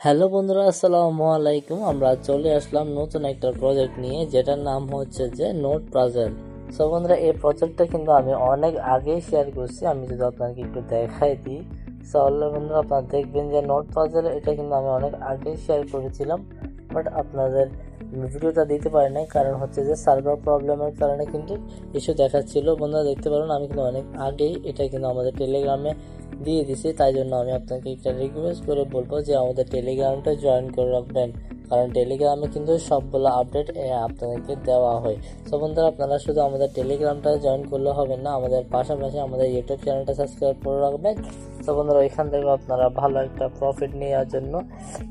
Hello বন্ধুরা, আসসালামু আলাইকুম। আমরা চলে আসলাম নতুন একটা প্রজেক্ট নিয়ে, যেটার নাম হচ্ছে যে নোট পাজল। সো বন্ধুরা, এই প্রজেক্টটা কিন্তু আমি অনেক আগেই শেয়ার করছি। আমি যদি আপনাকে একটু দেখাই দিই, তাহলে বন্ধুরা আপনারা দেখবেন যে নোট পাজল এটা কিন্তু আমি অনেক আগেই শেয়ার করেছিলাম, বাট আপনাদের ভিডিওটা দিতে পারি নাই। কারণ হচ্ছে যে সার্ভার প্রবলেমের কারণে কিন্তু ইস্যু দেখাচ্ছিল। বন্ধুরা দেখতে পারেন, আমি কিন্তু অনেক আগেই এটা কিন্তু আমাদের টেলিগ্রামে দিয়ে দিছি। তাই জন্য আমি আপনাকে একটা রিকোয়েস্ট করে বলবো যে আমাদের টেলিগ্রামটা জয়েন করে রাখবেন, কারণ টেলিগ্রামে কিন্তু সবগুলো আপডেট আপনাদেরকে দেওয়া হয়। সো বন্ধুরা, আপনারা শুধু আমাদের টেলিগ্রামটা জয়েন করলে হবে না, আমাদের পাশাপাশি আমাদের ইউটিউব চ্যানেলটা সাবস্ক্রাইব করে রাখবেন। তো বন্ধুরা, এখান থেকে আপনারা ভালো একটা প্রফিট নেওয়ার জন্য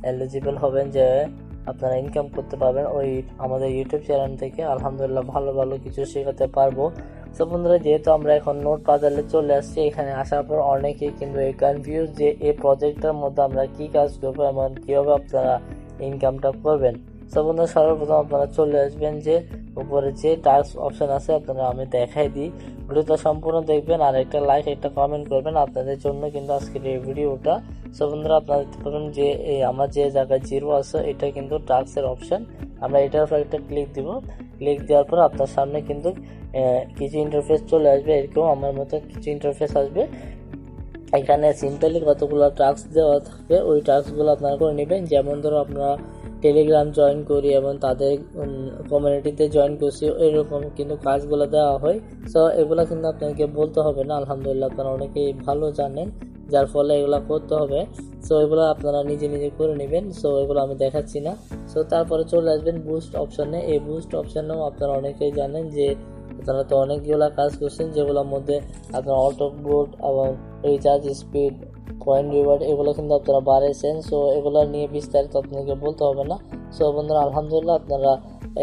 এলিজিবল হবেন, যে আপনারা ইনকাম করতে পারবেন ওই আমাদের ইউটিউব চ্যানেল থেকে। আলহামদুলিল্লাহ ভালো ভালো কিছু শেখাতে পারবো। তো বন্ধুরা, যেহেতু আমরা এখন নোট পাজলে চলে আসছি, এখানে আসার পর অনেকেই কিন্তু এই কনফিউজ যে এই প্রজেক্টটার মধ্যে আমরা কি কাজ করবো এবং কীভাবে আপনারা ইনকামটা করবেন। তো বন্ধুরা, সর্বপ্রথম আপনারা চলে আসবেন যে উপরে যে টাস্ক অপশন আছে, আপনারা আমি দেখাই দিই। ভিডিওটা সম্পূর্ণ দেখবেন আর একটা লাইক একটা কমেন্ট করবেন, আপনাদের জন্য কিন্তু আজকের এই ভিডিওটা। সো বন্ধুরা, আপনারা দেখতে পাবেন যে এই আমার যে জায়গায় জিরো আছে এটা কিন্তু টাস্কের অপশন। আমরা এটার উপর একটা ক্লিক দিব। ক্লিক দেওয়ার পর আপনার সামনে কিন্তু কিছু ইন্টারফেস চলে আসবে, এরকম আমার মতো কিছু ইন্টারফেস আসবে। এখানে সিম্পলি কতগুলো টাস্ক দেওয়া থাকবে, ওই টাস্কগুলো আপনারা করে নেবেন। যেমন ধরো আপনারা টেলিগ্রাম জয়েন করি এবং তাদের কমিউনিটিতে জয়েন করছি, এরকম কিন্তু কাজগুলো দেওয়া হয়। সো এগুলো কিন্তু আপনাকে বলতে হবে না, আলহামদুলিল্লাহ আপনারা অনেকেই ভালো জানেন, যার ফলে এগুলো করতে হবে। সো এগুলো আপনারা নিজে নিজে করে নেবেন। সো এগুলো আমি দেখাচ্ছি না। সো তারপরে চলে আসবেন বুস্ট অপশনে। এই বুস্ট অপশনেও আপনারা অনেকেই জানেন যে আপনারা তো অনেকগুলো কাজ করছেন, যেগুলোর মধ্যে আপনার অটো বুট এবং রিচার্জ স্পিড, কয়েন রিওয়ার্ড, এগুলো কিন্তু আপনারা বাড়াইছেন। সো এগুলো নিয়ে বিস্তারিত আপনাকে বলতে হবে না। সো বন্ধুরা, আলহামদুলিল্লাহ আপনারা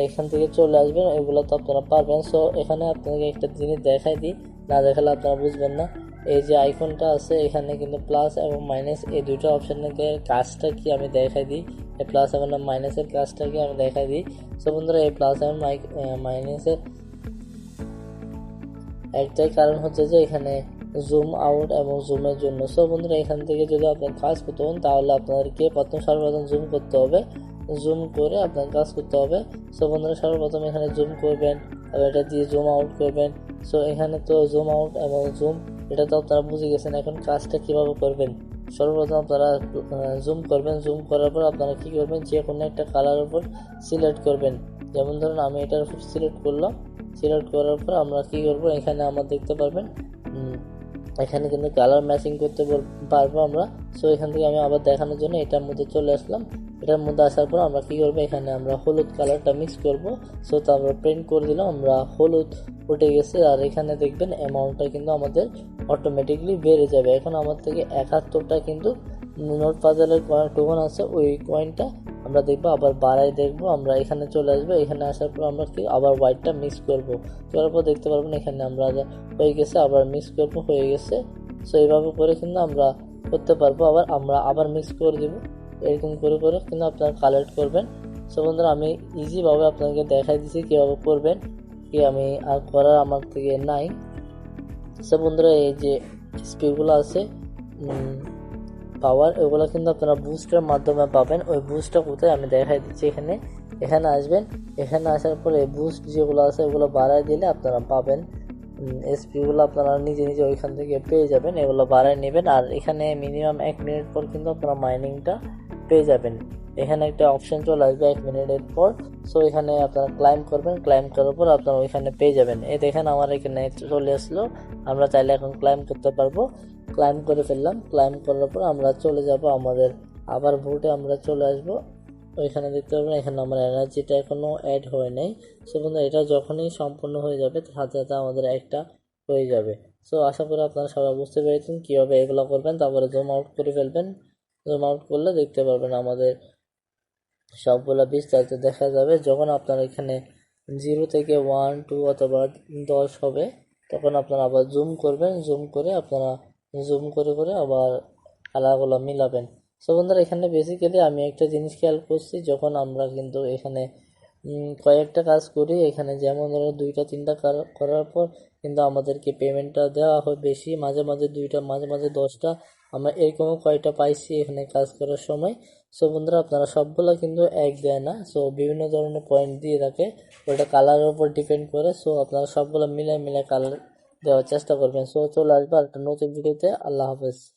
এখান থেকে চলে আসবেন, এগুলো তো আপনারা পারবেন। সো এখানে আপনাকে একটা জিনিস দেখাই দিই, না দেখালে আপনারা বুঝবেন না। এই যে আইকনটা আছে, এখানে কিন্তু প্লাস এবং মাইনাস এই দুটো অপশনকে কাজটা কি আমি দেখাই দিই। এই প্লাস এবং মাইনাসের কাজটা কি আমি দেখাই দিই। সো বন্ধুরা, এই প্লাস এবং মাইনাসের একটাই কারণ হচ্ছে যে এখানে জুম আউট এবং জুমের জন্য। সো বন্ধুরা, এখান থেকে যদি আপনার কাজ করতে হন, তাহলে আপনাদেরকে সর্বপ্রথম জুম করতে হবে। জুম করে আপনার কাজ করতে হবে। সো বন্ধুরা, সর্বপ্রথম এখানে জুম করবেন এবং এটা দিয়ে জুম আউট করবেন। সো এখানে তো জুম আউট এবং জুম, এটা তো আপনারা বুঝে গেছেন। এখন কাজটা কিভাবে করবেন, সর্বপ্রথম আপনারা জুম করবেন। জুম করার পর আপনারা কি করবেন, যে কোনো একটা কালার উপর সিলেক্ট করবেন। যেমন ধরুন আমি এটার উপর সিলেক্ট করলাম। সিলেক্ট করার পর আমরা কি করব, এখানে আমরা দেখতে পারবেন এখানে কিন্তু কালার ম্যাচিং করতে পারবো আমরা। সো এখান থেকে আমি আবার দেখানোর জন্য এটার মধ্যে চলে আসলাম। এটার মধ্যে আসার পর আমরা কি করবো, এখানে আমরা হলুদ কালারটা মিক্স করব। সো তারপর প্রিন্ট করে দিলাম, আমরা হলুদ উঠে গেছে। আর এখানে দেখবেন অ্যামাউন্টটা কিন্তু আমাদের অটোমেটিকলি বেড়ে যাবে। এখন আমার থেকে 71টা কিন্তু নোট পাজলের টোকন আছে, ওই কয়েনটা আমরা দেখবো আবার বাড়াই দেখবো। আমরা এখানে চলে আসবো, এখানে আসার পর আমরা কি আবার হোয়াইটটা মিক্স করব। করার পর দেখতে পারবেন এখানে আমরা হয়ে গেছে, আবার মিক্স করবো, হয়ে গেছে। সো এইভাবে করে কিন্তু আমরা করতে পারবো। আমরা আবার মিক্স করে দিব, এরকম করে করে কিন্তু আপনারা কালেক্ট করবেন। সো বন্ধুরা, আমি ইজিভাবে আপনাকে দেখাই দিচ্ছি কীভাবে করবেন, কি আমি আর করার আমার থেকে নাই। সো বন্ধুরা, এই যে স্পিডগুলো আছে পাওয়ার, ওগুলো কিন্তু আপনারা বুস্টের মাধ্যমে পাবেন। ওই বুস্টটা কোথায় আমি দেখাই দিচ্ছি। এখানে আসবেন। এখানে আসার পরে বুস্ট যেগুলো আছে ওগুলো বাড়ায় দিলে আপনারা পাবেন। এসপিগুলো আপনারা নিজে নিজে ওইখান থেকে পেয়ে যাবেন, এগুলো বাড়ায় নেবেন। আর এখানে মিনিমাম 1 মিনিট পর কিন্তু আপনারা মাইনিংটা পেয়ে যাবেন। এখানে একটা অপশন চলে আসবে 1 মিনিটের পর। সো এখানে আপনারা ক্লাইম করবেন, ক্লাইম করার পর আপনারা ওইখানে পেয়ে যাবেন। এই দেখেন আমার এখানে চলে আসলো। আমরা চাইলে এখন ক্লাইম করতে পারবো। ক্লাইম করে ফেললাম। ক্লাইম করার পর আমরা চলে যাব আমাদের আবার ভোটে আমরা চলে আসবো। ওইখানে দেখতে পাবেন এখানে আমার এনার্জিটা এখনো অ্যাড হয় নাই। সো বন্ধুরা, এটা যখনই সম্পূর্ণ হয়ে যাবে সাথে সাথে আমাদের একটা হয়ে যাবে। সো আশা করি আপনারা সবাই বুঝতে পেরেছেন কীভাবে এগুলো করবেন। তারপরে জুম আউট করে ফেলবেন। জুম আউট করলে দেখতে পারবেন আমাদের সবগুলো বিস্তারিত দেখা যাবে। যখন আপনার এখানে 0 থেকে 1, 2 অথবা 10 হবে, তখন আপনারা আবার জুম করবেন। জুম করে আপনারা জুম করে করে আবার কালারগুলো মিলাবেন। সো বন্ধুরা, এখানে বেসিক্যালি আমি একটা জিনিস খেয়াল করছি, যখন আমরা কিন্তু এখানে কয়েকটা কাজ করি এখানে, যেমন ধরো 2টা 3টা করার পর কিন্তু আমাদেরকে পেমেন্টটা দেওয়া হয় বেশি, মাঝে মাঝে 2টা, মাঝে মাঝে 10টা। আমরা এরকমও কয়টা পাইছি এখানে কাজ করার সময়। সো বন্ধুরা, আপনারা সবগুলো কিন্তু এক দেয় না, সো বিভিন্ন ধরনের পয়েন্ট দিয়ে রাখে, ওটা কালারের উপর ডিপেন্ড করে। সো আপনারা সবগুলো মিলে মিলে কালার দেওয়ার চেষ্টা করবেন। সো চলে আসবে একটা নতুন ভিডিওতে। আল্লাহ হাফেজ।